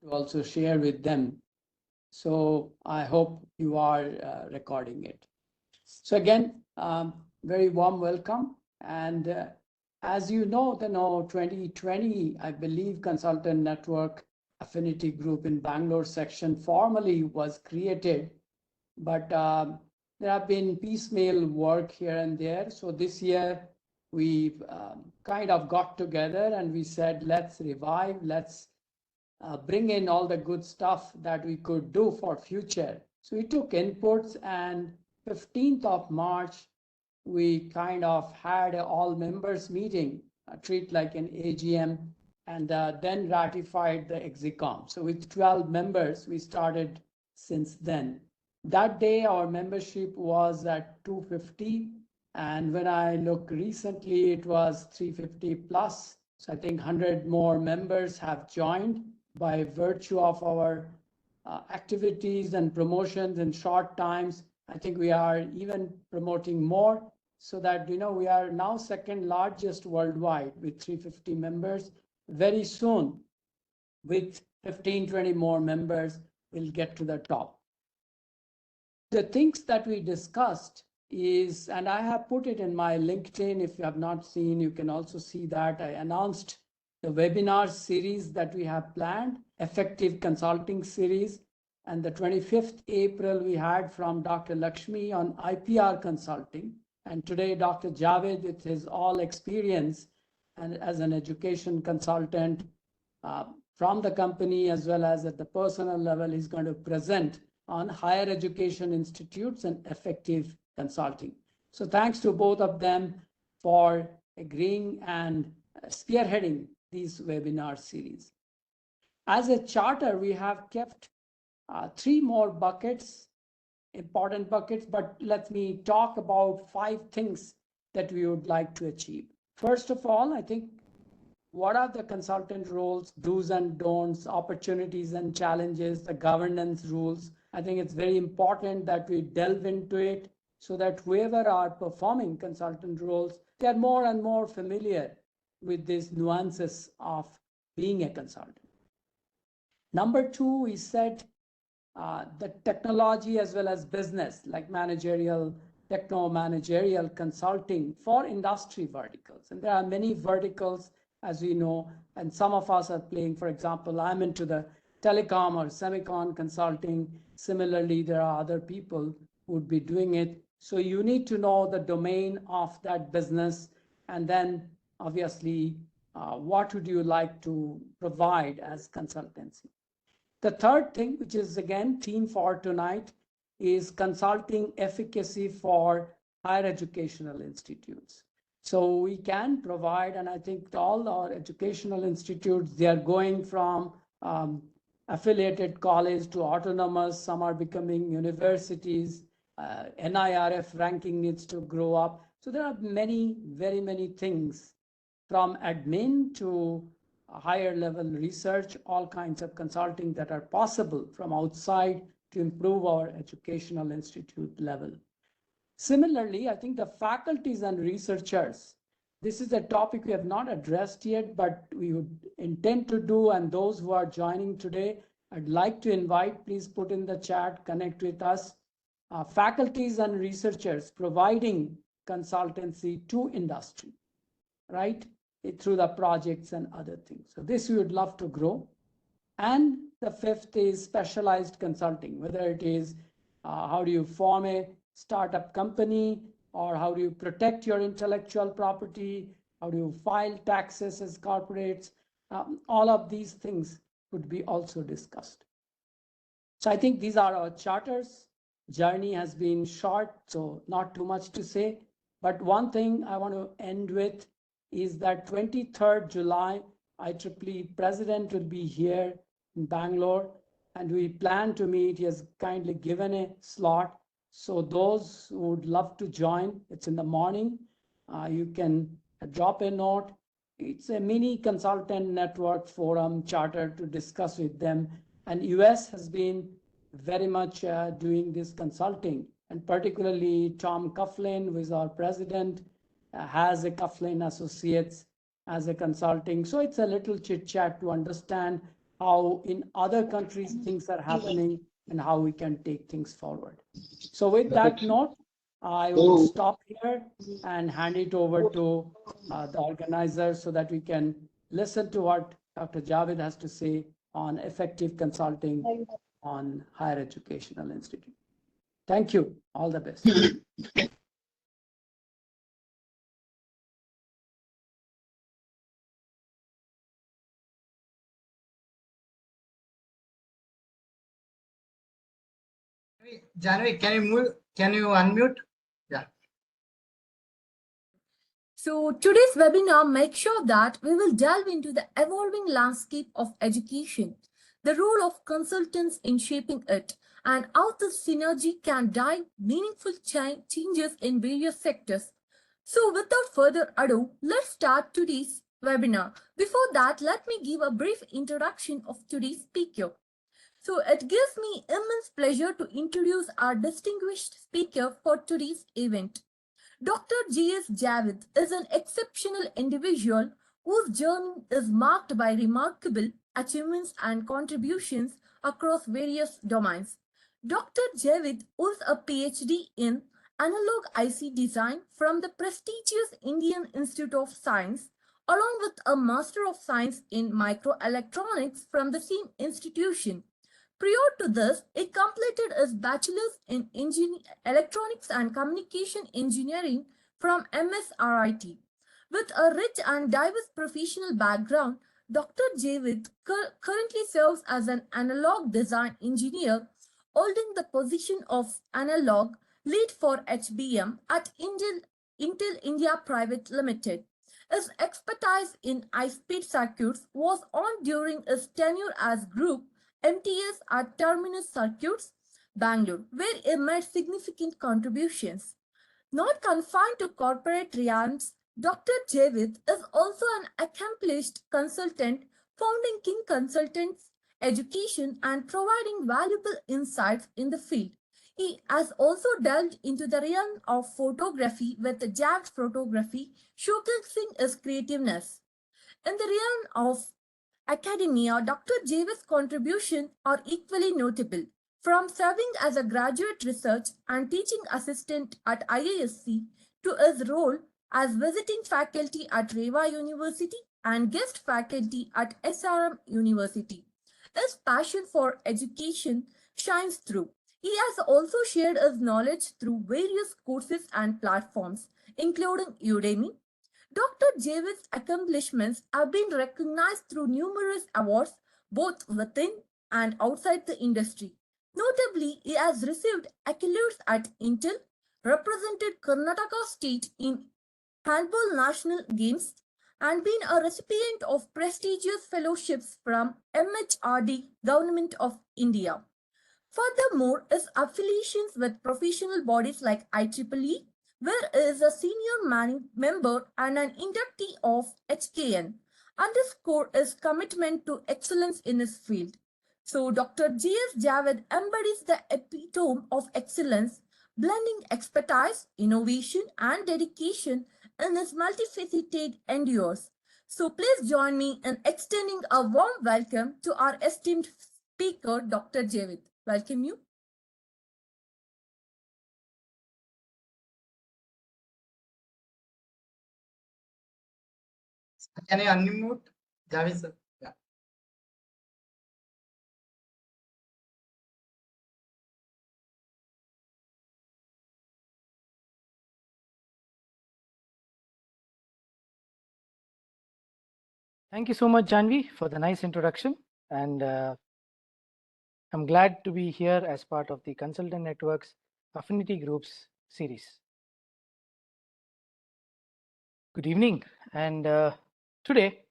to also share with them. So I hope you are recording it. So again, very warm welcome. And as you know, 2020, I believe Consultant Network Affinity Group in Bangalore section formally was created, but there have been piecemeal work here and there. So this year we kind of got together and we said, let's revive, let's bring in all the good stuff that we could do for future. So we took inputs, and 15th of March, we kind of had an all members meeting, treat like an AGM, and then ratified the execom. So with 12 members, we started since then. That day, our membership was at 250. And when I look recently, it was 350 plus. So I think 100 more members have joined by virtue of our activities and promotions in short times. I think we are even promoting more, so that we are now second largest worldwide with 350 members. Very soon, with 15-20 more members, we'll get to the top. The things that we discussed is, and I have put it in my LinkedIn, if you have not seen, you can also see that I announced the webinar series that we have planned, Effective Consulting Series. And the 25th April, we had from Dr. Lakshmi on IPR consulting. And today, Dr. Javed, with his all experience and as an education consultant from the company, as well as at the personal level, is going to present on higher education institutes and effective consulting. So thanks to both of them for agreeing and spearheading these webinar series. As a charter, we have kept 3 more buckets, important buckets, but let me talk about 5 things that we would like to achieve. First of all, I think, what are the consultant roles, do's and don'ts, opportunities and challenges, the governance rules? I think it's very important that we delve into it so that whoever are performing consultant roles, they are more and more familiar with these nuances of being a consultant. Number 2, we said the technology as well as business, like managerial, techno-managerial consulting for industry verticals. And there are many verticals, as we know, and some of us are playing. For example, I'm into the telecom or semicon consulting. Similarly, there are other people who would be doing it. So you need to know the domain of that business, and then obviously, what would you like to provide as consultancy? The third thing, which is again theme for tonight, is consulting efficacy for higher educational institutes. So we can provide, and I think all our educational institutes, they are going from affiliated college to autonomous. Some are becoming universities. NIRF ranking needs to grow up. So there are many, very many things, from admin to higher level research, all kinds of consulting that are possible from outside to improve our educational institute level. Similarly, I think the faculties and researchers, this is a topic we have not addressed yet, but we would intend to do. And those who are joining today, I'd like to invite, please put in the chat, connect with us. Faculties and researchers providing consultancy to industry, right? Through the projects and other things. So this we would love to grow. And the 5th is specialized consulting, whether it is how do you form a startup company, or how do you protect your intellectual property, how do you file taxes as corporates, all of these things would be also discussed. So I think these are our charters. Journey has been short, so not too much to say. But one thing I want to end with is that 23rd July, IEEE president will be here in Bangalore, and we plan to meet. He has kindly given a slot. So those who would love to join, it's in the morning. You can drop a note. It's a mini consultant network forum charter to discuss with them. And US has been very much doing this consulting, and particularly Tom Coughlin, who is our president, has a Coughlin Associates as a consulting. So it's a little chit chat to understand how in other countries things are happening and how we can take things forward. So with that note, I would stop here and hand it over to the organizers so that we can listen to what Dr. Javed has to say on effective consulting on higher educational institute. Thank you. All the best. Janvi, can you move? Can you unmute? Yeah. So today's webinar makes sure that we will delve into the evolving landscape of education, the role of consultants in shaping it, and how this synergy can drive meaningful changes in various sectors. So without further ado, let's start today's webinar. Before that, let me give a brief introduction of today's speaker. So it gives me immense pleasure to introduce our distinguished speaker for today's event. Dr. G.S. Javed is an exceptional individual whose journey is marked by remarkable achievements and contributions across various domains. Dr. Javed holds a PhD in analog IC design from the prestigious Indian Institute of Science, along with a Master of Science in microelectronics from the same institution. Prior to this, he completed his bachelor's in electronics and communication engineering from MSRIT. With a rich and diverse professional background, Dr. Javed currently serves as an analog design engineer, holding the position of analog lead for HBM at Intel India Private Limited. His expertise in high-speed circuits was on during his tenure as Group MTS at Terminus Circuits, Bangalore, where he made significant contributions. Not confined to corporate realms, Dr. Javed is also an accomplished consultant, founding King Consultants Education and providing valuable insights in the field. He has also delved into the realm of photography with Javed Photography, showcasing his creativeness. In the realm of academia, Dr. Javis' contributions are equally notable. From serving as a graduate research and teaching assistant at IISc to his role as visiting faculty at Reva University and guest faculty at SRM University. His passion for education shines through. He has also shared his knowledge through various courses and platforms, including Udemy. Dr. Javid's accomplishments have been recognized through numerous awards both within and outside the industry. Notably, he has received accolades at Intel, represented Karnataka State in Handball National Games, and been a recipient of prestigious fellowships from MHRD, Government of India. Furthermore, his affiliations with professional bodies like IEEE, where he is a senior member and an inductee of HKN, underscore his commitment to excellence in his field. So, Dr. G.S. Javed embodies the epitome of excellence, blending expertise, innovation, and dedication in his multifaceted endeavors. So, please join me in extending a warm welcome to our esteemed speaker, Dr. Javed. Welcome you. Can you unmute? Javi sir. Yeah. Thank you so much, Janvi, for the nice introduction. And I'm glad to be here as part of the Consultant Network's Affinity Groups series. Good evening. And today,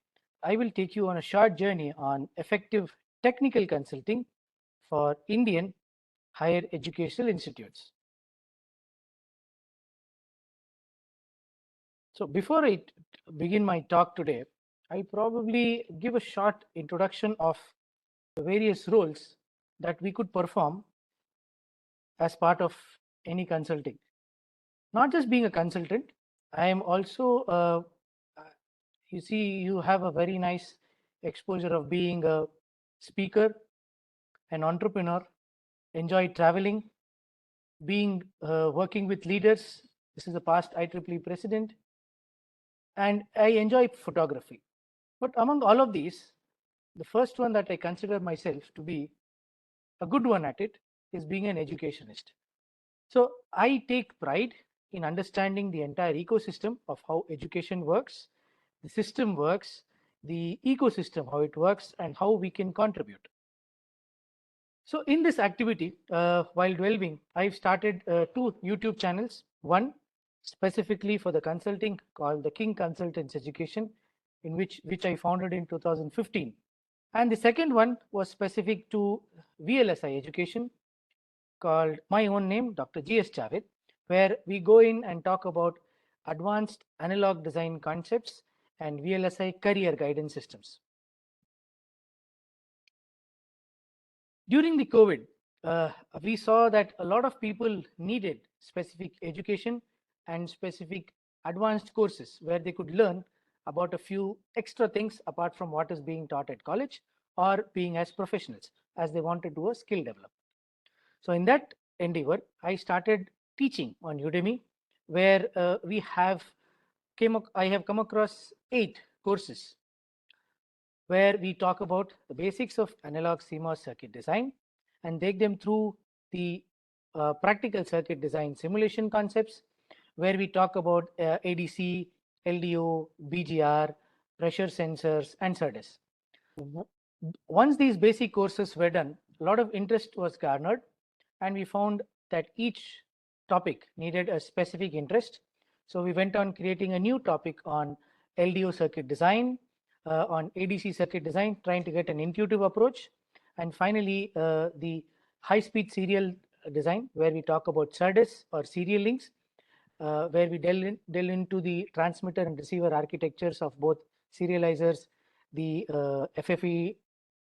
I will take you on a short journey on effective technical consulting for Indian higher educational institutes. So before I begin my talk today, I probably give a short introduction of the various roles that we could perform as part of any consulting. Not just being a consultant, I am also, you see, you have a very nice exposure of being a speaker, an entrepreneur, enjoy traveling, working with leaders. This is a past IEEE president, and I enjoy photography. But among all of these, the first one that I consider myself to be a good one at it is being an educationist. So I take pride in understanding the entire ecosystem of how education works, the system works, the ecosystem, how it works, and how we can contribute. So in this activity, while delving, I've started 2 YouTube channels. One specifically for the consulting called the King Consultants Education, in which I founded in 2015. And the second one was specific to VLSI education called my own name, Dr. G.S. Javed, where we go in and talk about advanced analog design concepts and VLSI career guidance systems. During the COVID, we saw that a lot of people needed specific education and specific advanced courses where they could learn about a few extra things apart from what is being taught at college or being as professionals as they want to do a skill development. So in that endeavor, I started teaching on Udemy, where I have come across 8 courses where we talk about the basics of analog CMOS circuit design and take them through the practical circuit design simulation concepts, where we talk about ADC, LDO, BGR, pressure sensors, and SERDES. Once these basic courses were done, a lot of interest was garnered, and we found that each topic needed a specific interest. So we went on creating a new topic on LDO circuit design, on ADC circuit design, trying to get an intuitive approach. And finally, the high-speed serial design, where we talk about SERDES or serial links, where we delve into the transmitter and receiver architectures of both serializers, the FFE,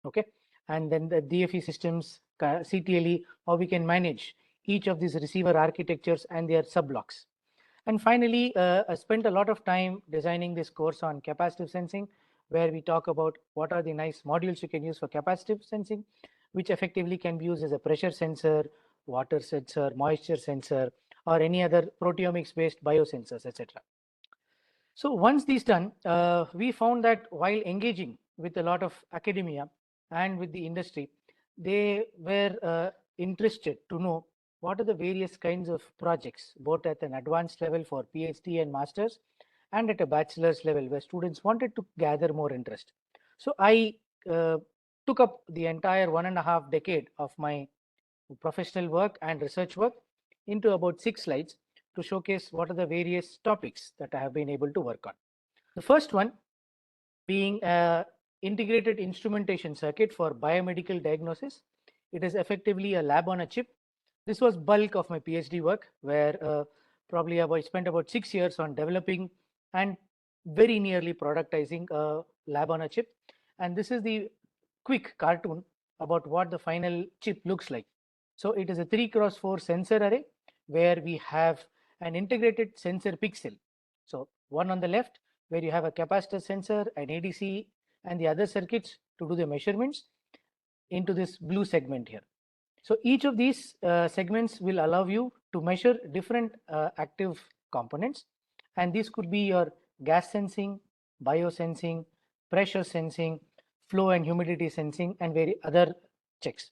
okay, and then the DFE systems, CTLE, how we can manage each of these receiver architectures and their sub-blocks. And finally, I spent a lot of time designing this course on capacitive sensing, where we talk about what are the nice modules you can use for capacitive sensing, which effectively can be used as a pressure sensor, water sensor, moisture sensor, or any other proteomics-based biosensors, etc. So once these done, we found that while engaging with a lot of academia and with the industry, they were interested to know what are the various kinds of projects, both at an advanced level for PhD and masters, and at a bachelor's level where students wanted to gather more interest. So I took up the entire 1.5 decade of my professional work and research work into about 6 slides to showcase what are the various topics that I have been able to work on. The first one being integrated instrumentation circuit for biomedical diagnosis. It is effectively a lab on a chip. This was bulk of my PhD work, where probably I spent about 6 years on developing and very nearly productizing a lab on a chip. And this is the quick cartoon about what the final chip looks like. So it is a 3x4 sensor array where we have an integrated sensor pixel. So one on the left where you have a capacitor sensor, an ADC, and the other circuits to do the measurements into this blue segment here. So each of these segments will allow you to measure different active components, and these could be your gas sensing, biosensing, pressure sensing, flow and humidity sensing, and very other checks.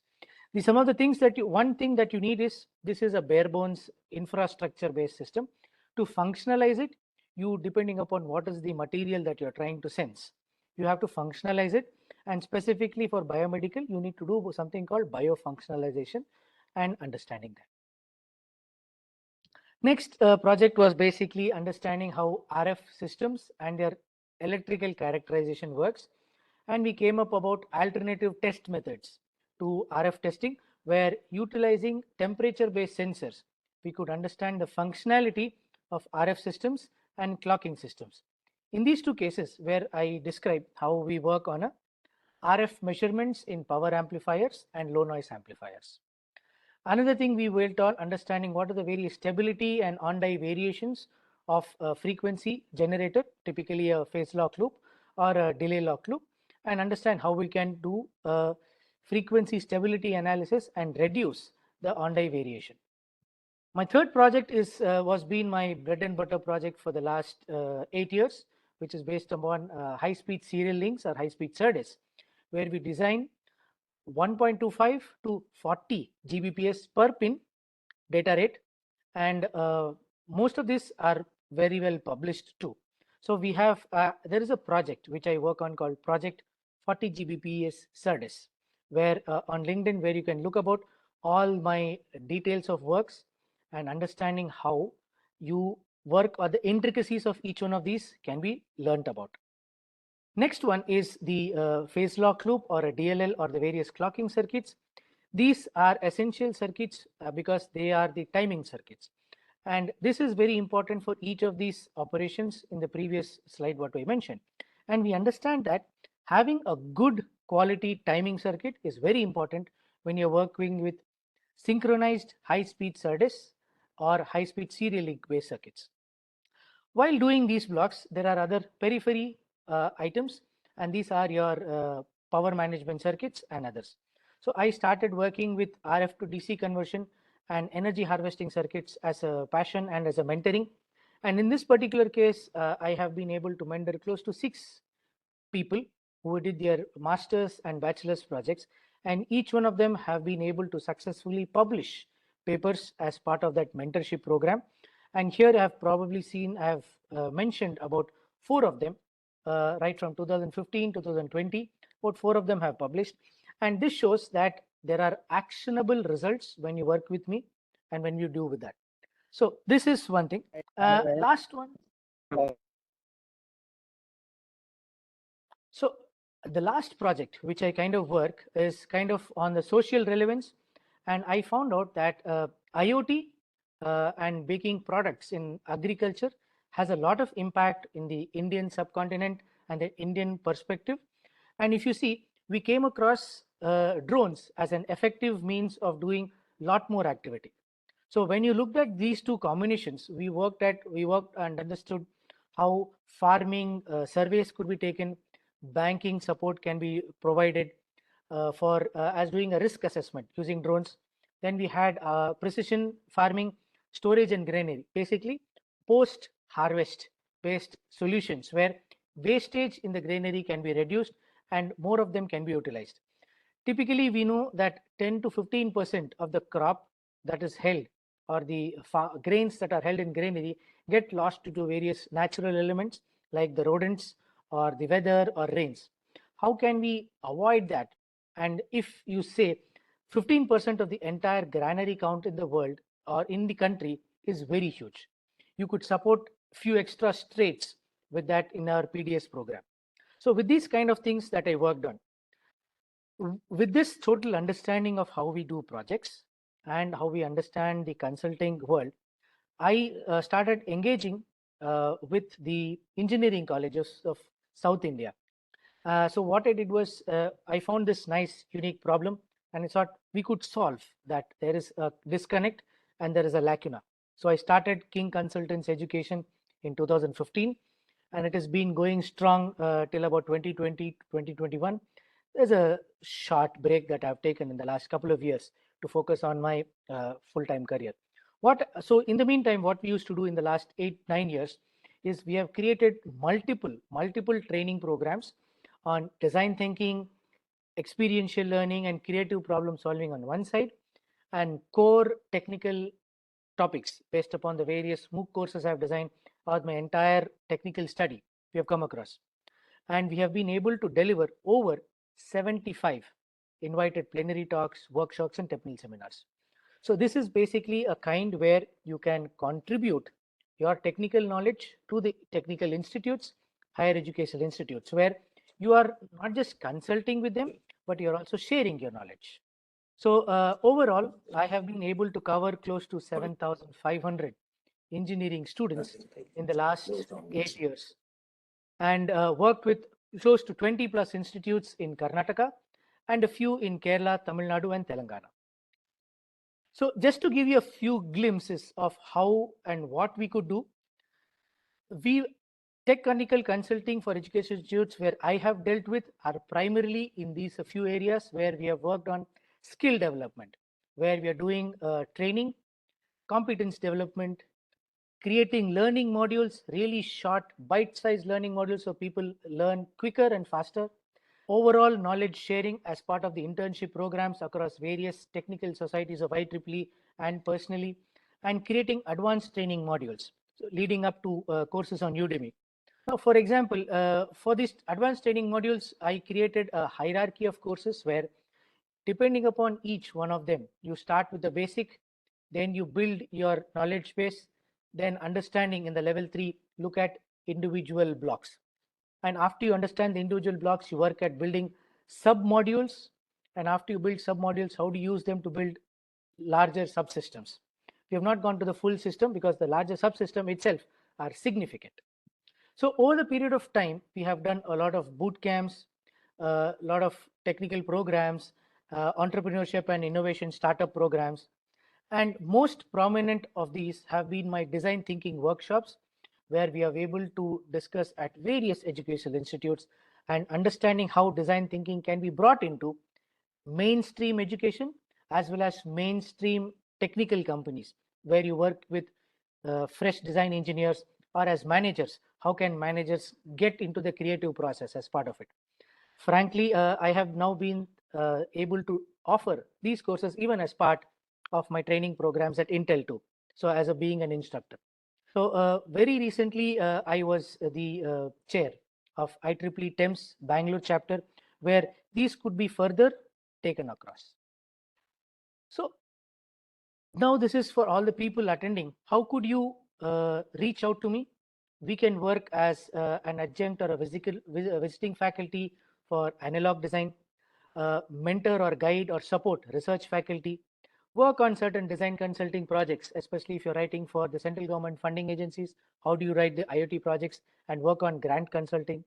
Some of the things that one thing that you need is, this is a bare bones infrastructure based system. To functionalize it, you, depending upon what is the material that you're trying to sense, you have to functionalize it. And specifically for biomedical, you need to do something called biofunctionalization and understanding that. Next project was basically understanding how RF systems and their electrical characterization works. And we came up about alternative test methods to RF testing, where utilizing temperature-based sensors, we could understand the functionality of RF systems and clocking systems. In these 2 cases, where I describe how we work on a RF measurements in power amplifiers and low noise amplifiers. Another thing we worked on understanding what are the various stability and on-die variations of a frequency generator, typically a phase lock loop or a delay lock loop, and understand how we can do frequency stability analysis and reduce the on-die variation. My third project was been my bread and butter project for the last 8 years, which is based upon high-speed serial links or high-speed SerDes, where we design 1.25 to 40 Gbps per pin data rate, and most of these are very well published too. So we have there is a project which I work on called Project 40 Gbps SerDes, where on LinkedIn, where you can look about all my details of works and understanding how you work or the intricacies of each one of these can be learnt about. Next one is the phase lock loop or a DLL or the various clocking circuits. These are essential circuits because they are the timing circuits. And this is very important for each of these operations in the previous slide what we mentioned. And we understand that having a good quality timing circuit is very important when you're working with synchronized high-speed SerDes or high-speed serial link based circuits. While doing these blocks, there are other periphery items, and these are your power management circuits and others. So I started working with RF to DC conversion and energy harvesting circuits as a passion and as a mentoring. And in this particular case, I have been able to mentor close to 6 people who did their master's and bachelor's projects, and each one of them have been able to successfully publish papers as part of that mentorship program. And here I have probably seen, I have mentioned about 4 of them, right from 2015 to 2020, about 4 of them have published. And this shows that there are actionable results when you work with me and when you do with that. So this is one thing. Last one. So the last project which I kind of work is kind of on the social relevance, and I found out that IoT and baking products in agriculture has a lot of impact in the Indian subcontinent and the Indian perspective. And if you see, we came across drones as an effective means of doing a lot more activity. So when you looked at these two combinations, we worked and understood how farming surveys could be taken, banking support can be provided for as doing a risk assessment using drones. Then we had precision farming, storage and granary, basically post harvest based solutions where wastage in the granary can be reduced and more of them can be utilized. Typically, we know that 10 to 15% of the crop that is held or the grains that are held in granary get lost due to various natural elements like the rodents or the weather or rains. How can we avoid that? And if you say 15% of the entire granary count in the world or in the country is very huge, you could support few extra straits with that in our PDS program. So with these kind of things that I worked on, with this total understanding of how we do projects and how we understand the consulting world, I started engaging with the engineering colleges of South India. So what I did was I found this nice unique problem and I thought we could solve that. There is a disconnect and there is a lacuna. So I started King Consultants Education in 2015 and it has been going strong till about 2020, 2021. There's a short break that I've taken in the last couple of years to focus on my full-time career. So in the meantime, what we used to do in the last 8-9 years is we have created multiple training programs on design thinking, experiential learning, and creative problem solving on one side, and core technical topics based upon the various MOOC courses I've designed or my entire technical study we have come across. And we have been able to deliver over 75 invited plenary talks, workshops, and technical seminars. So this is basically a kind where you can contribute your technical knowledge to the technical institutes, higher educational institutes, where you are not just consulting with them, but you're also sharing your knowledge. So overall, I have been able to cover close to 7,500 engineering students in the last 8 years and worked with close to 20 plus institutes in Karnataka and a few in Kerala, Tamil Nadu, and Telangana. So just to give you a few glimpses of how and what we could do, we Technical consulting for education institutes where I have dealt with are primarily in these a few areas where we have worked on skill development, where we are doing training, competence development, creating learning modules, really short, bite-sized learning modules so people learn quicker and faster. Overall knowledge sharing as part of the internship programs across various technical societies of IEEE and personally, and creating advanced training modules, so leading up to courses on Udemy. Now, for example, for these advanced training modules, I created a hierarchy of courses where, depending upon each one of them, you start with the basic, then you build your knowledge base, then understanding in the level 3, look at individual blocks. And after you understand the individual blocks, you work at building sub-modules. And after you build sub-modules, how to use them to build larger subsystems. We have not gone to the full system because the larger subsystem itself are significant. So over the period of time, we have done a lot of boot camps, a lot of technical programs, entrepreneurship and innovation startup programs. And most prominent of these have been my design thinking workshops, where we are able to discuss at various educational institutes and understanding how design thinking can be brought into mainstream education as well as mainstream technical companies, where you work with fresh design engineers or as managers. How can managers get into the creative process as part of it? Frankly, I have now been able to offer these courses even as part of my training programs at Intel too. So as a being an instructor. So very recently, I was the chair of IEEE TEMS Bangalore chapter, where these could be further taken across. So now this is for all the people attending. How could you reach out to me? We can work as an adjunct or a visiting faculty for analog design, mentor or guide or support research faculty, work on certain design consulting projects, especially if you're writing for the central government funding agencies. How do you write the IoT projects and work on grant consulting?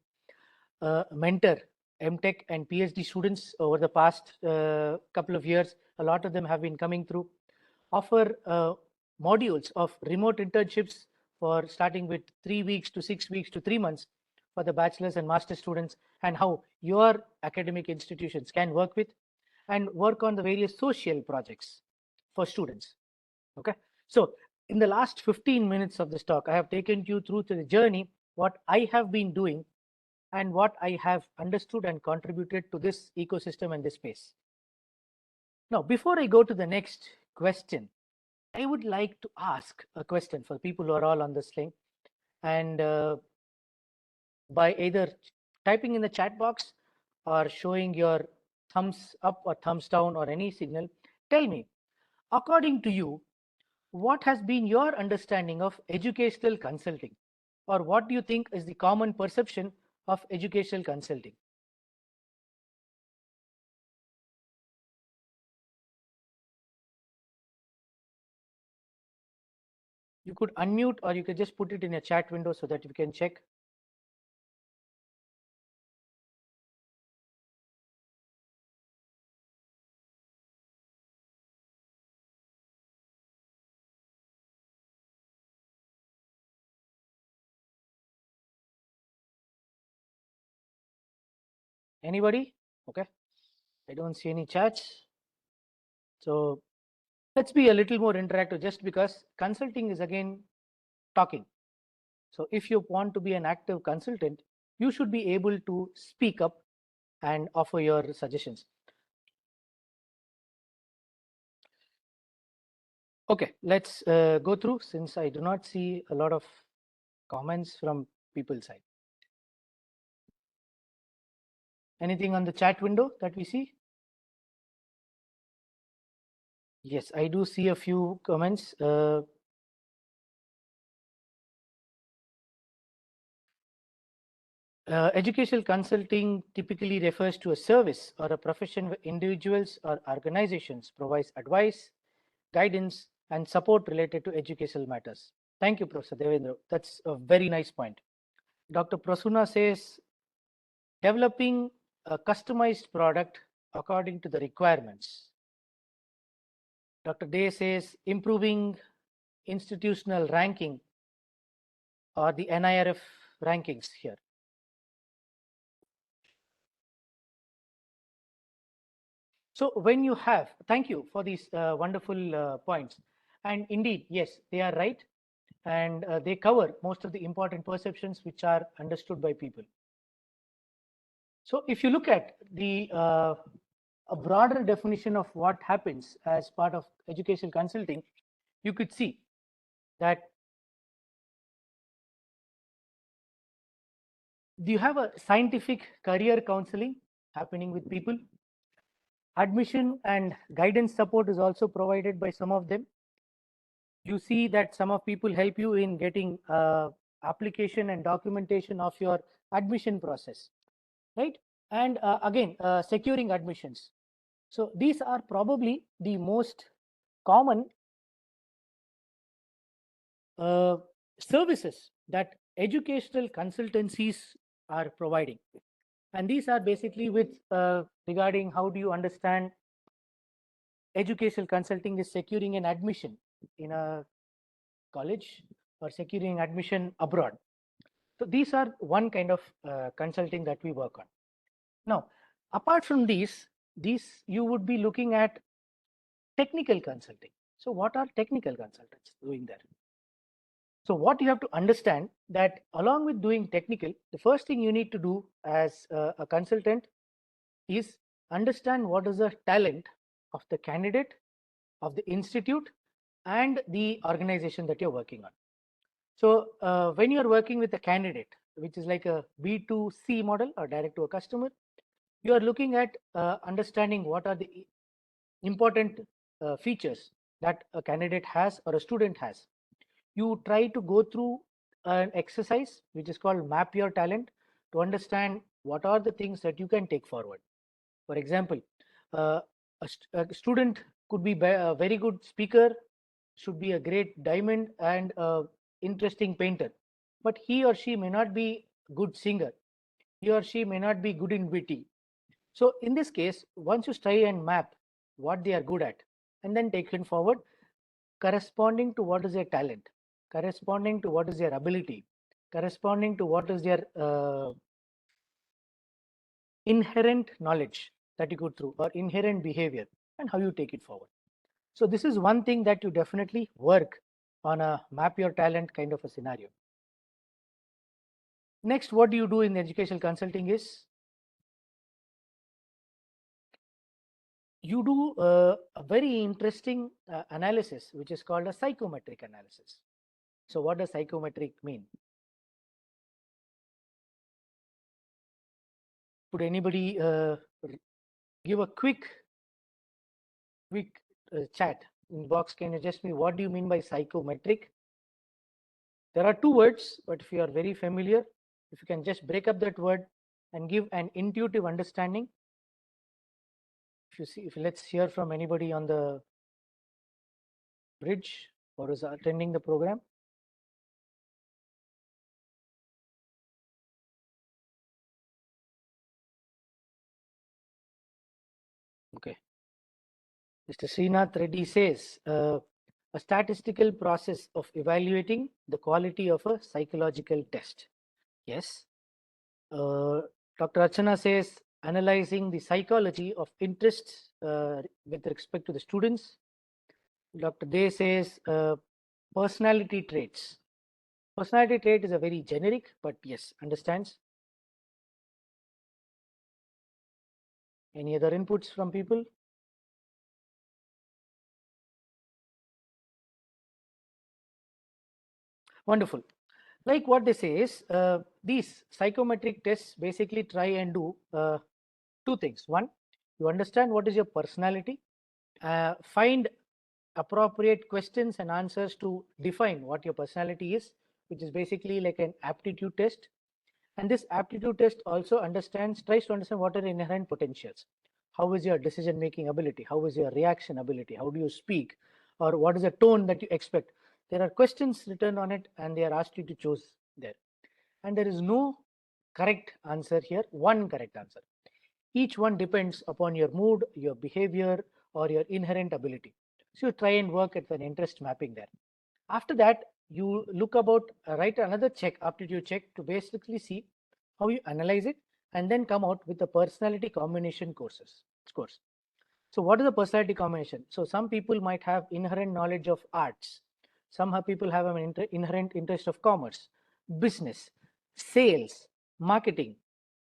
Mentor MTech and PhD students over the past couple of years. A lot of them have been coming through. Offer modules of remote internships for starting with 3 weeks to 6 weeks to 3 months for the bachelor's and master's students, and how your academic institutions can work with and work on the various social projects for students. Okay, so in the last 15 minutes of this talk, I have taken you through to the journey, what I have been doing and what I have understood and contributed to this ecosystem and this space. Now, before I go to the next question, I would like to ask a question for people who are all on this link, and by either typing in the chat box or showing your thumbs up or thumbs down or any signal, tell me, according to you, what has been your understanding of educational consulting, or what do you think is the common perception of educational consulting? You could unmute or you could just put it in a chat window so that we can check. Anybody? Okay. I don't see any chats. So let's be a little more interactive, just because consulting is again talking. So if you want to be an active consultant, you should be able to speak up and offer your suggestions. Okay, let's go through, since I do not see a lot of comments from people's side. Anything on the chat window that we see? Yes, I do see a few comments. Educational consulting typically refers to a service or a profession where individuals or organizations provides advice, guidance, and support related to educational matters. Thank you, Professor Devendra. That's a very nice point. Dr. Prasuna says, developing a customized product according to the requirements. Dr. Day says, improving institutional ranking or the NIRF rankings here. So when you have, thank you for these wonderful points. And indeed, yes, they are right. And they cover most of the important perceptions which are understood by people. So if you look at the a broader definition of what happens as part of educational consulting, you could see that you have a scientific career counseling happening with people. Admission and guidance support is also provided by some of them. You see that some of people help you in getting application and documentation of your admission process, right? And again, securing admissions. So these are probably the most common services that educational consultancies are providing. And these are basically with regarding how do you understand educational consulting is securing an admission in a college or securing admission abroad. So these are one kind of consulting that we work on. Now, apart from these you would be looking at technical consulting. So what are technical consultants doing there? So what you have to understand that along with doing technical, the first thing you need to do as a consultant is understand what is the talent of the candidate, of the institute, and the organization that you're working on. So when you're working with a candidate, which is like a B2C model or direct to a customer, you are looking at understanding what are the important features that a candidate has or a student has. You try to go through an exercise which is called map your talent to understand what are the things that you can take forward. For example, a student could be a very good speaker, should be a great diamond and interesting painter, but he or she may not be a good singer. He or she may not be good in witty. So in this case, once you try and map what they are good at and then take it forward, corresponding to what is their talent, corresponding to what is their ability, corresponding to what is their inherent knowledge that you go through or inherent behavior, and how you take it forward. So this is one thing that you definitely work on a map your talent kind of a scenario. Next, what do you do in educational consulting is you do a very interesting analysis which is called a psychometric analysis. So what does psychometric mean? Could anybody give a quick chat in box? Can you just me what do you mean by psychometric? There are two words, but if you are very familiar, if you can just break up that word and give an intuitive understanding. If you see, if let's hear from anybody on the bridge or is attending the program. Okay. Mr. Srinath Reddy says, a statistical process of evaluating the quality of a psychological test. Yes. Dr. Archana says, analyzing the psychology of interest with respect to the students. Dr. Day says, personality traits. Personality trait is a very generic, but yes, understands. Any other inputs from people? Wonderful. Like what they say is, these psychometric tests basically try and do two things. One, you understand what is your personality, find appropriate questions and answers to define what your personality is, which is basically like an aptitude test. And this aptitude test also tries to understand what are your inherent potentials. How is your decision making ability? How is your reaction ability? How do you speak? Or what is the tone that you expect? There are questions written on it and they are asked you to choose there. And there is no correct answer here, one correct answer. Each one depends upon your mood, your behavior, or your inherent ability. So you try and work at an interest mapping there. After that, you look about, write another aptitude check to basically see how you analyze it and then come out with the personality combination scores. So what is the personality combination? So some people might have inherent knowledge of arts. People have an inherent interest of commerce, business, sales, marketing,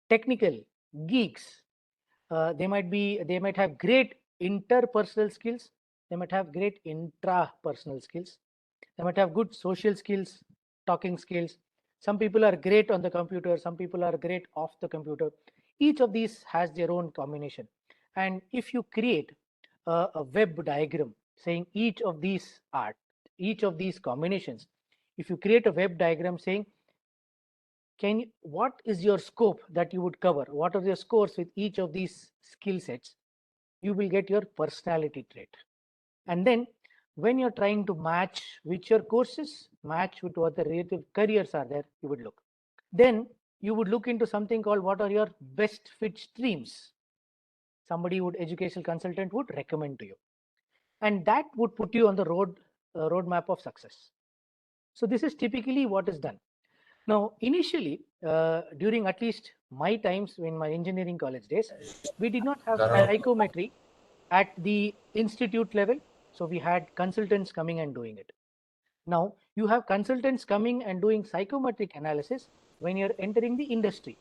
technical, geeks. They might have great interpersonal skills. They might have great intrapersonal skills. They might have good social skills, talking skills. Some people are great on the computer. Some people are great off the computer. Each of these has their own combination. And if you create a web diagram saying each of these combinations, if you create a web diagram saying, what is your scope that you would cover? What are your scores with each of these skill sets? You will get your personality trait. And then when you're trying to match which your courses match with what the relative careers are there, you would look. Then you would look into something called what are your best fit streams. Educational consultant would recommend to you. And that would put you on the roadmap of success. So this is typically what is done. Now, initially, during at least my times in my engineering college days, we did not have psychometry at the institute level. So we had consultants coming and doing it. Now you have consultants coming and doing psychometric analysis when you're entering the industry.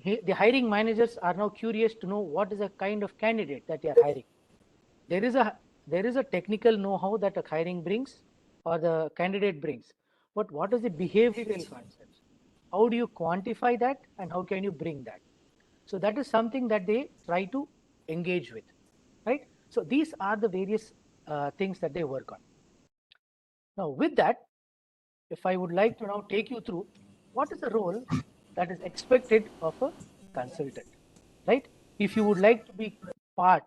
The hiring managers are now curious to know what is the kind of candidate that they are hiring. There is a technical know-how that a hiring brings or the candidate brings, but what is the behavioral concepts? How do you quantify that and how can you bring that? So that is something that they try to engage with, right? So these are the various things that they work on. Now with that, if I would like to now take you through what is the role that is expected of a consultant, right? If you would like to be part,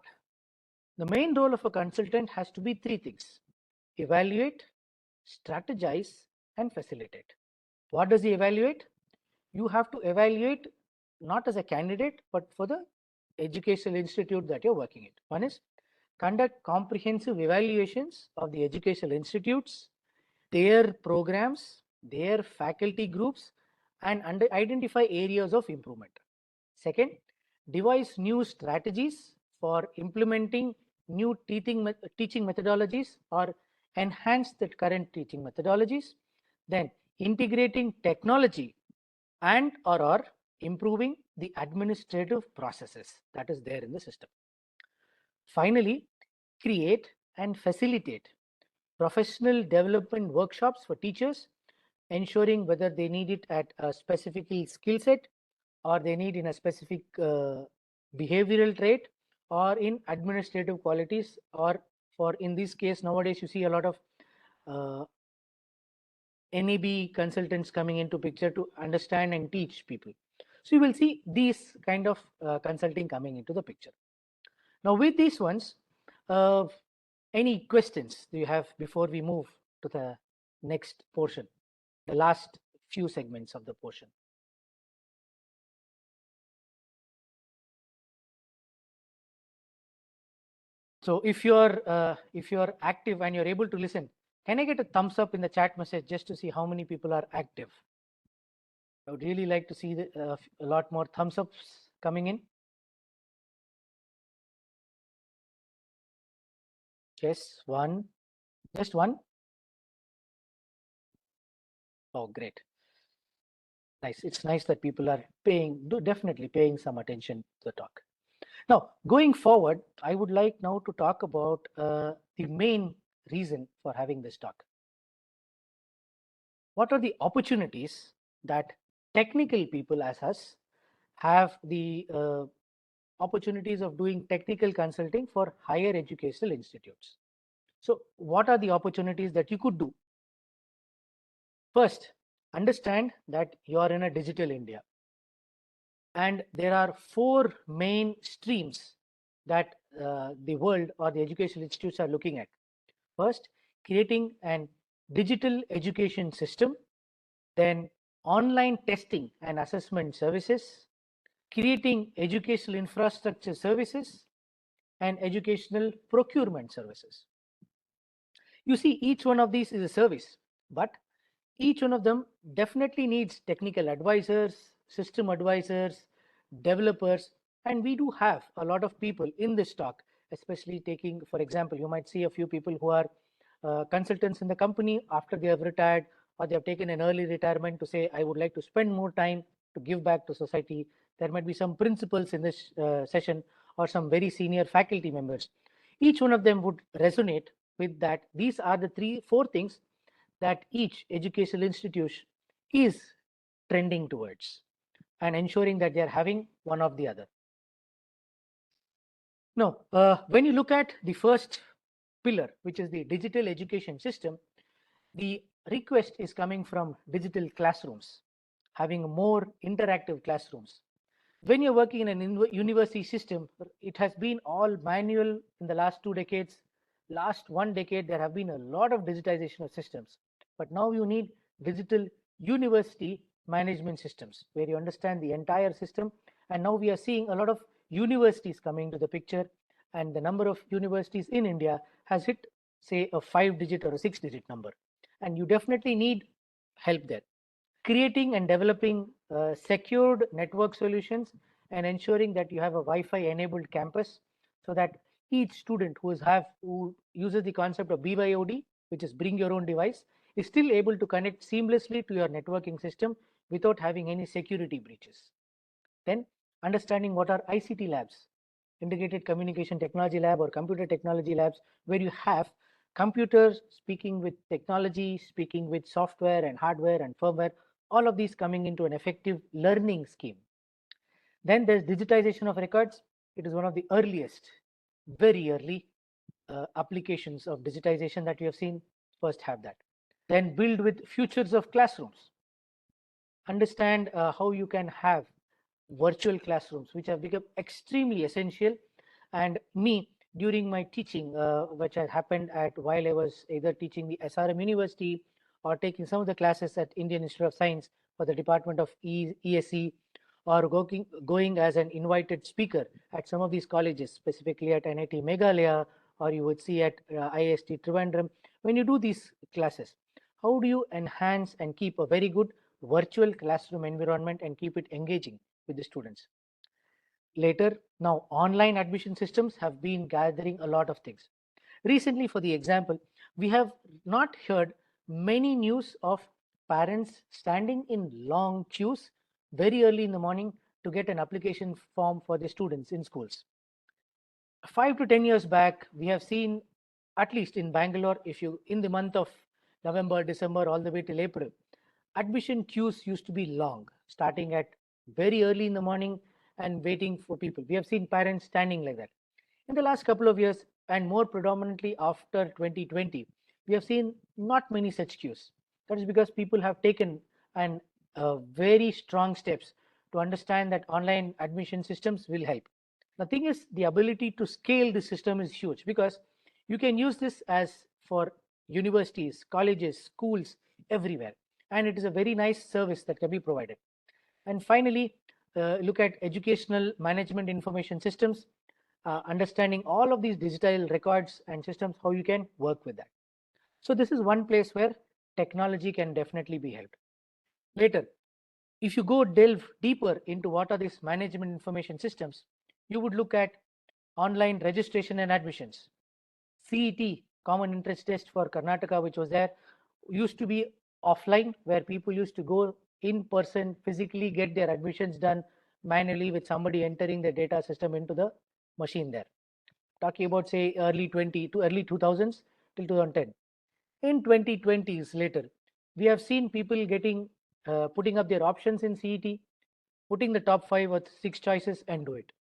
the main role of a consultant has to be three things: evaluate, strategize, and facilitate. What does he evaluate? You have to evaluate not as a candidate, but for the educational institute that you're working at. One is conduct comprehensive evaluations of the educational institutes, their programs, their faculty groups, and identify areas of improvement. Second, devise new strategies for implementing new teaching methodologies or enhance the current teaching methodologies. Then integrating technology and or improving the administrative processes that is there in the system. Finally, create and facilitate professional development workshops for teachers, ensuring whether they need it at a specific skill set or they need in a specific behavioral trait or in administrative qualities, or for in this case nowadays you see a lot of NAB consultants coming into picture to understand and teach people. So you will see these kind of consulting coming into the picture. Now with these ones, any questions do you have before we move to the next portion, the last few segments of the portion? So if you're active and you're able to listen, can I get a thumbs up in the chat message just to see how many people are active? I would really like to see a lot more thumbs ups coming in. Yes, one, just one. Oh, great. Nice. It's nice that people are definitely paying some attention to the talk. Now, going forward, I would like now to talk about the main reason for having this talk. What are the opportunities that technical people as us have the opportunities of doing technical consulting for higher educational institutes? So what are the opportunities that you could do? First, understand that you are in a digital India. And there are four main streams that the world or the educational institutes are looking at. First, creating an digital education system, then online testing and assessment services, creating educational infrastructure services, and educational procurement services. You see, each one of these is a service. but each one of them definitely needs technical advisors, system advisors, developers, and we do have a lot of people in this talk, especially taking, for example, you might see a few people who are consultants in the company after they have retired, or they have taken an early retirement to say, I would like to spend more time to give back to society. There might be some principals in this session or some very senior faculty members. Each one of them would resonate with that. These are the 4 things that each educational institution is trending towards and ensuring that they are having one of the other. Now, when you look at the first pillar, which is the digital education system, the request is coming from digital classrooms, having more interactive classrooms. When you're working in an university system, it has been all manual in the last 2 decades. Last 1 decade, there have been a lot of digitization of systems. But now you need digital university management systems where you understand the entire system. And now we are seeing a lot of universities coming to the picture. And the number of universities in India has hit, say, a 5-digit or a 6-digit number. And you definitely need help there. Creating and developing secured network solutions and ensuring that you have a Wi-Fi enabled campus so that each student who uses the concept of BYOD, which is bring your own device, is still able to connect seamlessly to your networking system without having any security breaches. Then understanding what are ICT labs, integrated communication technology lab or computer technology labs, where you have computers speaking with technology, speaking with software and hardware and firmware, all of these coming into an effective learning scheme. Then there's digitization of records. It is one of the earliest, very early applications of digitization that we have seen. First have that. Then build with futures of classrooms. Understand how you can have virtual classrooms, which have become extremely essential. And me, during my teaching, which had happened at while I was either teaching the SRM University or taking some of the classes at Indian Institute of Science for the Department of ESE, or going as an invited speaker at some of these colleges, specifically at NIT Meghalaya, or you would see at IST Trivandrum. When you do these classes, how do you enhance and keep a very good virtual classroom environment and keep it engaging with the students? Later, now online admission systems have been gathering a lot of things. Recently, for the example, we have not heard many news of parents standing in long queues very early in the morning to get an application form for the students in schools. 5 to 10 years back, we have seen, at least in Bangalore, if you in the month of November, December, all the way till April, admission queues used to be long, starting at very early in the morning and waiting for people. We have seen parents standing like that. In the last couple of years, and more predominantly after 2020, we have seen not many such queues. That is because people have taken an very strong steps to understand that online admission systems will help. The thing is, the ability to scale the system is huge, because you can use this as for universities, colleges, schools, everywhere. And it is a very nice service that can be provided. And finally, look at educational management information systems, understanding all of these digital records and systems, how you can work with that. So this is one place where technology can definitely be helped. Later, if you go delve deeper into what are these management information systems, you would look at online registration and admissions. CET, Common Interest Test for Karnataka, which was there, used to be offline, where people used to go in person, physically get their admissions done manually with somebody entering the data system into the machine there. Talking about, say, early 2000s till 2010. In 2020s later, we have seen people getting putting up their options in CET, putting the top 5 or 6 choices and do it,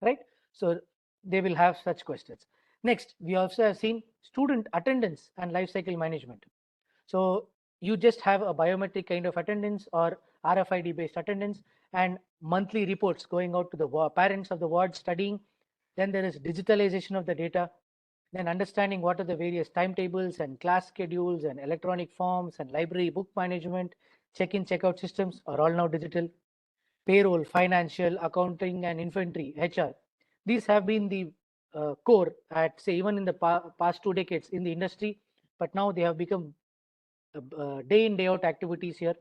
right? So they will have such questions. Next, we also have seen student attendance and life cycle management. So you just have a biometric kind of attendance or RFID based attendance, and monthly reports going out to the parents of the ward studying. Then there is digitalization of the data, then understanding what are the various timetables and class schedules and electronic forms and library book management. Check-in, check-out systems are all now digital. Payroll, financial, accounting, and inventory, HR. These have been the core at, say, even in the past 2 decades in the industry, but now they have become day in, day out activities here.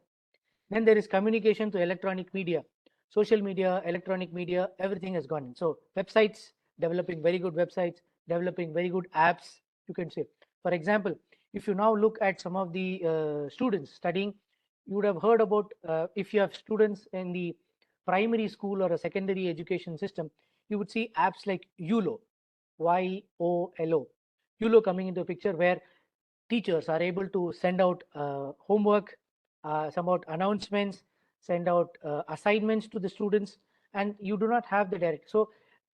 Then there is communication to electronic media, social media, electronic media, everything has gone in. So websites, developing very good websites, developing very good apps, you can say. For example, if you now look at some of the students studying, you would have heard about, if you have students in the primary school or a secondary education system, you would see apps like YOLO, YOLO, YOLO coming into a picture, where teachers are able to send out homework, send out announcements, send out assignments to the students, and you do not have the direct. So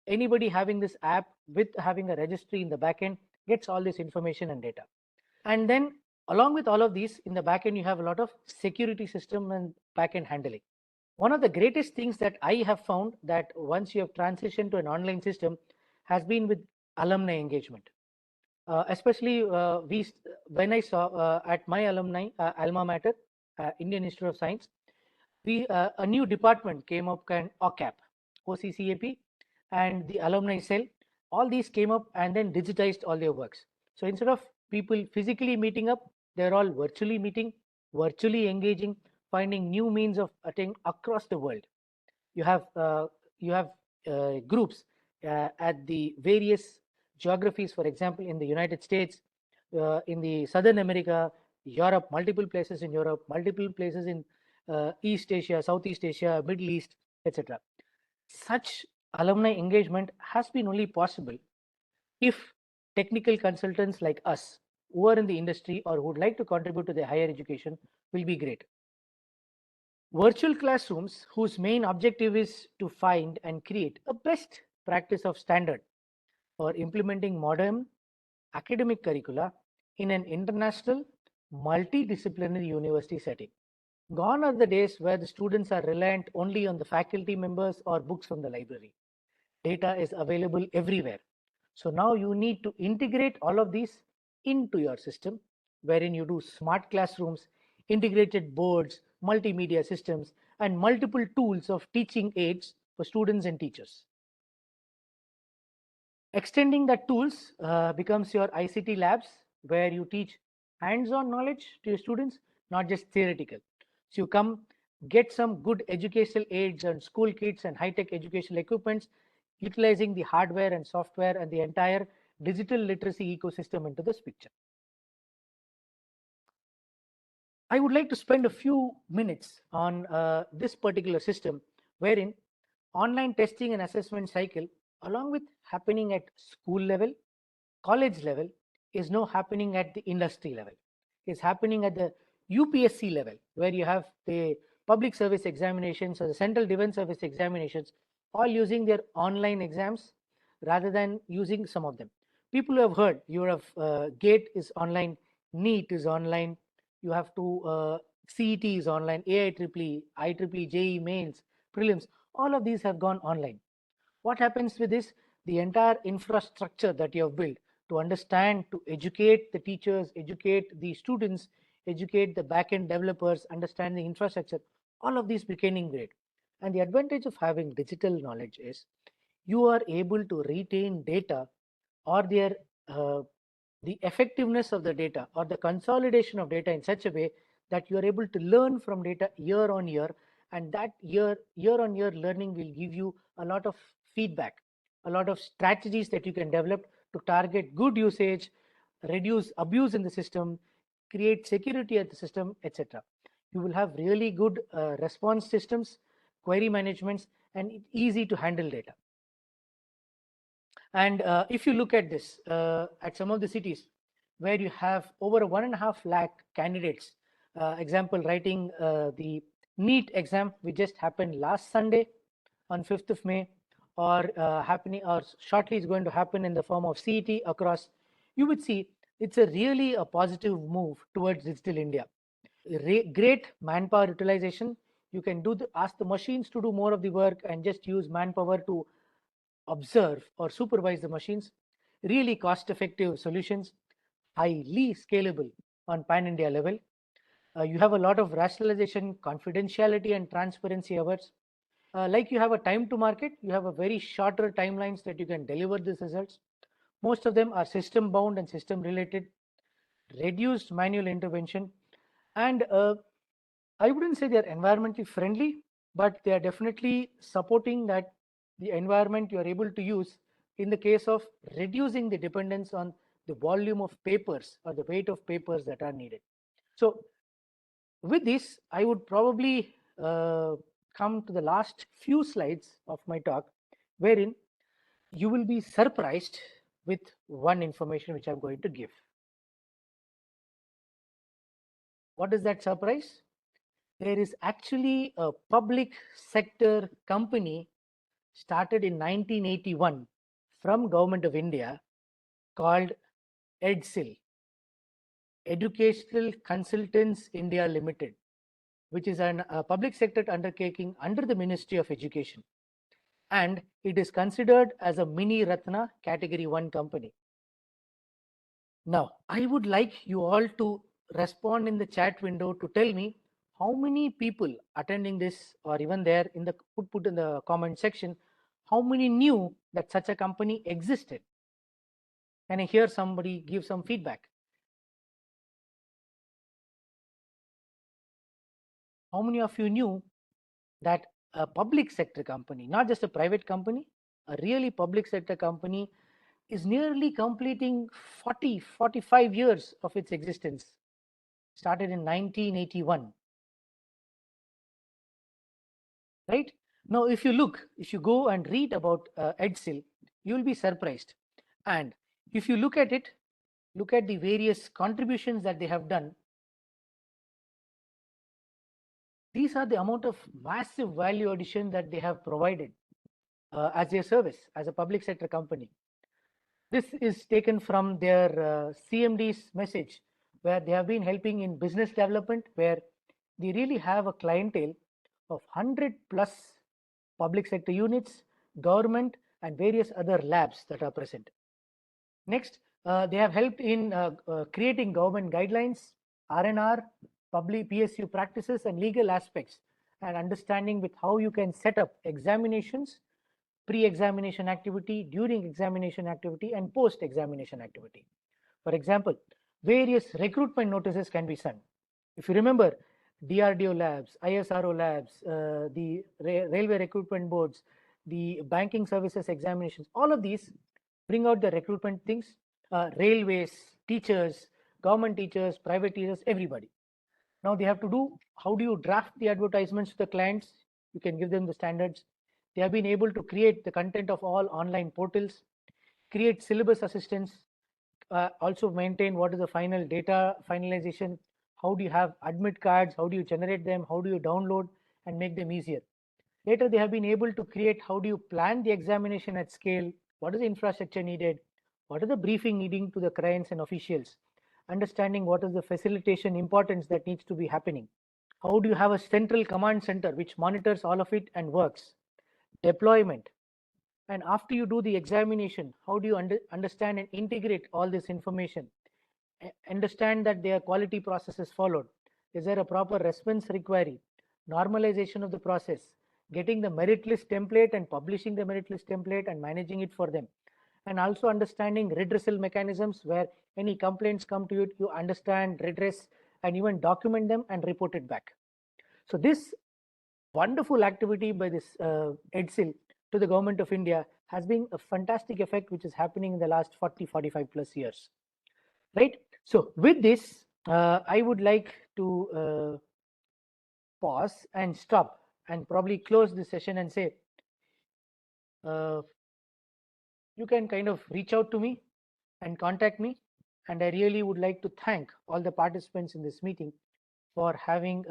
anybody having this app with having a registry in the backend gets all this information and data. And then along with all of these, in the backend, you have a lot of security system and backend handling. One of the greatest things that I have found, that once you have transitioned to an online system, has been with alumni engagement. Especially when I saw at my alumni alma mater, Indian Institute of Science, a new department came up, called OCCAP, OCCAP, and the alumni cell. All these came up and then digitized all their works. So instead of people physically meeting up, they're all virtually meeting, virtually engaging, finding new means of attending across the world. You have groups at the various geographies. For example, in the United States, in the Southern America, Europe, multiple places in Europe, multiple places in East Asia, Southeast Asia, Middle East, etc. Such alumni engagement has been only possible if technical consultants like us, who are in the industry or who would like to contribute to their higher education, will be great. Virtual classrooms, whose main objective is to find and create a best practice of standard for implementing modern academic curricula in an international multidisciplinary university setting. Gone are the days where the students are reliant only on the faculty members or books from the library. Data is available everywhere. So now you need to integrate all of these into your system, wherein you do smart classrooms, integrated boards, multimedia systems, and multiple tools of teaching aids for students and teachers. Extending the tools becomes your ICT labs, where you teach hands-on knowledge to your students, not just theoretical. So you come, get some good educational aids and school kits and high-tech educational equipments, utilizing the hardware and software and the entire digital literacy ecosystem into this picture. I would like to spend a few minutes on this particular system, wherein online testing and assessment cycle, along with happening at school level, college level, is now happening at the industry level. It's happening at the UPSC level, where you have the public service examinations or the central defense service examinations, all using their online exams rather than using some of them. People who have heard, you have GATE is online, NEET is online, you have to CET is online, AIEEE, IEEE, JEE mains, prelims, all of these have gone online. What happens with this? The entire infrastructure that you have built to understand, to educate the teachers, educate the students, educate the backend developers, understand the infrastructure, all of these becoming great. And the advantage of having digital knowledge is you are able to retain data, or the effectiveness of the data or the consolidation of data in such a way that you are able to learn from data year on year, and that year on year learning will give you a lot of feedback, a lot of strategies that you can develop to target good usage, reduce abuse in the system, create security at the system, etc. You will have really good response systems, query managements, and easy to handle data. And if you look at this, at some of the cities where you have over 1.5 lakh candidates, example, writing the NEET exam, which just happened last Sunday on 5th of May, or happening, or shortly is going to happen in the form of CET across, you would see it's really a positive move towards digital India. Great manpower utilization. You can ask the machines to do more of the work and just use manpower to observe or supervise the machines. Really cost-effective solutions, highly scalable on pan-India level. You have a lot of rationalization, confidentiality, and transparency efforts. Like you have a time to market, you have a very shorter timelines that you can deliver these results. Most of them are system bound and system related, reduced manual intervention, And I wouldn't say they're environmentally friendly, but they are definitely supporting that the environment you are able to use in the case of reducing the dependence on the volume of papers or the weight of papers that are needed. So with this, I would probably come to the last few slides of my talk, wherein you will be surprised with one information which I'm going to give. What is that surprise? There is actually a public sector company started in 1981 from Government of India called EDSIL, Educational Consultants India Limited, which is a public sector undertaking under the Ministry of Education. And it is considered as a mini Ratna category 1 company. Now, I would like you all to respond in the chat window to tell me how many people attending this or even there in the put in the comment section, how many knew that such a company existed. Can I hear somebody give some feedback? How many of you knew that a public sector company, not just a private company, a really public sector company is nearly completing 45 years of its existence, started in 1981. Right? Now, if you go and read about EDSIL, you will be surprised. And if you look at it, look at the various contributions that they have done. These are the amount of massive value addition that they have provided as their service as a public sector company. This is taken from their CMD's message, where they have been helping in business development, where they really have a clientele of 100 plus public sector units, government, and various other labs that are present. Next, they have helped in creating government guidelines, R&R, public PSU practices, and legal aspects, and understanding with how you can set up examinations, pre-examination activity, during examination activity, and post-examination activity. For example, various recruitment notices can be sent. If you remember, DRDO labs, ISRO labs, the railway recruitment boards, the banking services examinations, all of these bring out the recruitment things, railways, teachers, government teachers, private teachers, everybody. Now they have to do, how do you draft the advertisements to the clients? You can give them the standards. They have been able to create the content of all online portals, create syllabus assistance, also maintain what is the final data finalization, how do you have admit cards, how do you generate them, how do you download and make them easier. Later, they have been able to create how do you plan the examination at scale, what is the infrastructure needed, what is the briefing needing to the clients and officials, understanding what is the facilitation importance that needs to be happening. How do you have a central command center which monitors all of it and works? Deployment. And after you do the examination, how do you understand and integrate all this information? Understand that their quality process is followed. Is there a proper response requirement? Normalization of the process, getting the merit list template and publishing the merit list template and managing it for them. And also understanding redressal mechanisms, where any complaints come to you, you understand, redress, and even document them and report it back. So this wonderful activity by this EDSIL to the government of India has been a fantastic effect which is happening in the last 45 plus years. Right? So with this, I would like to pause and stop and probably close the session and say, you can kind of reach out to me and contact me. And I really would like to thank all the participants in this meeting for having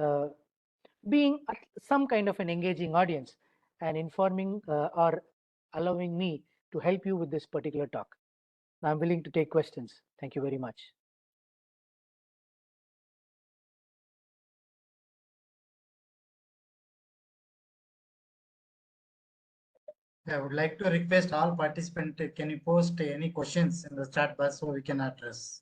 being some kind of an engaging audience and informing or allowing me to help you with this particular talk. I'm willing to take questions. Thank you very much. I would like to request all participants, can you post any questions in the chat box so we can address?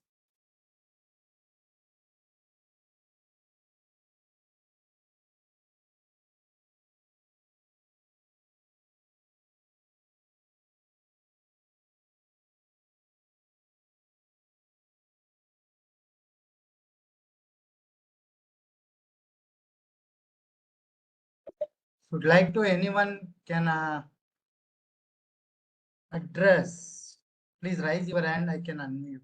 would like to anyone can address, please raise your hand. I can unmute.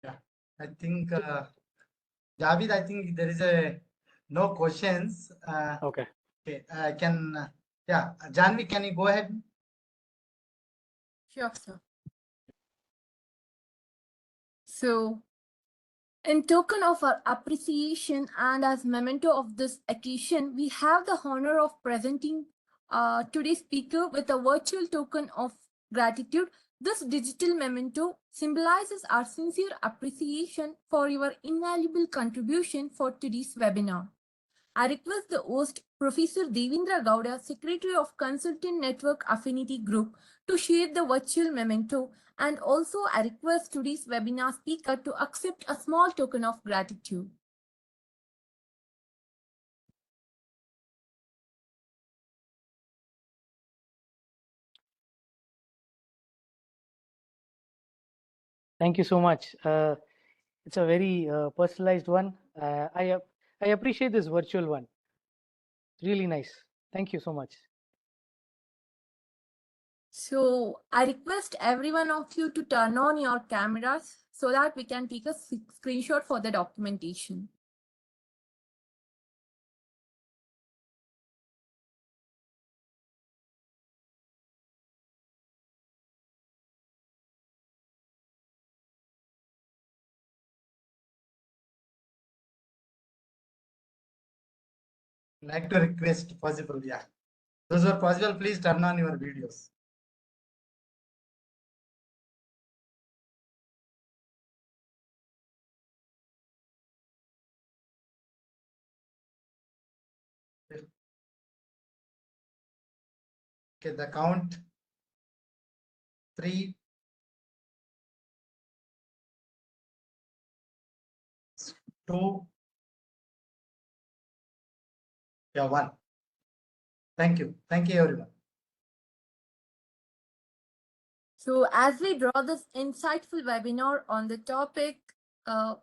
Yeah, I think Javid, I think there is a no questions. Okay. Okay, I can. Yeah, Janvi, can you go ahead? Sure, sir. So, in token of our appreciation and as memento of this occasion, we have the honor of presenting today's speaker with a virtual token of gratitude. This digital memento symbolizes our sincere appreciation for your invaluable contribution for today's webinar. I request the host, Professor Devendra Gowda, Secretary of Consultant Network Affinity Group, to share the virtual memento, and also I request today's webinar speaker to accept a small token of gratitude. Thank you so much. It's a very personalized one. I appreciate this virtual one. Really nice. Thank you so much. So I request every one of you to turn on your cameras so that we can take a screenshot for the documentation. Like to request possible. Yeah, those are possible. Please turn on your videos. Okay, the count 3, 2, yeah, 1. Thank you. Thank you, everyone. So as we draw this insightful webinar on the topic to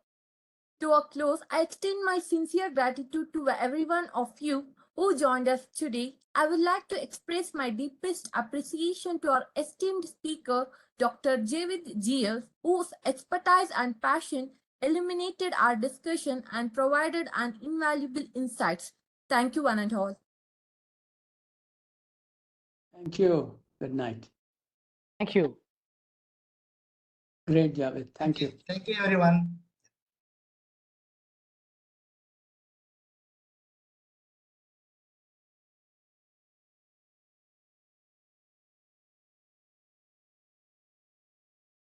a close, I extend my sincere gratitude to every one of you who joined us today. I would like to express my deepest appreciation to our esteemed speaker, Dr. Javid GS, whose expertise and passion illuminated our discussion and provided an invaluable insights. Thank you, one and all. Thank you. Good night. Thank you. Great, Javed. Thank you. Thank you, everyone.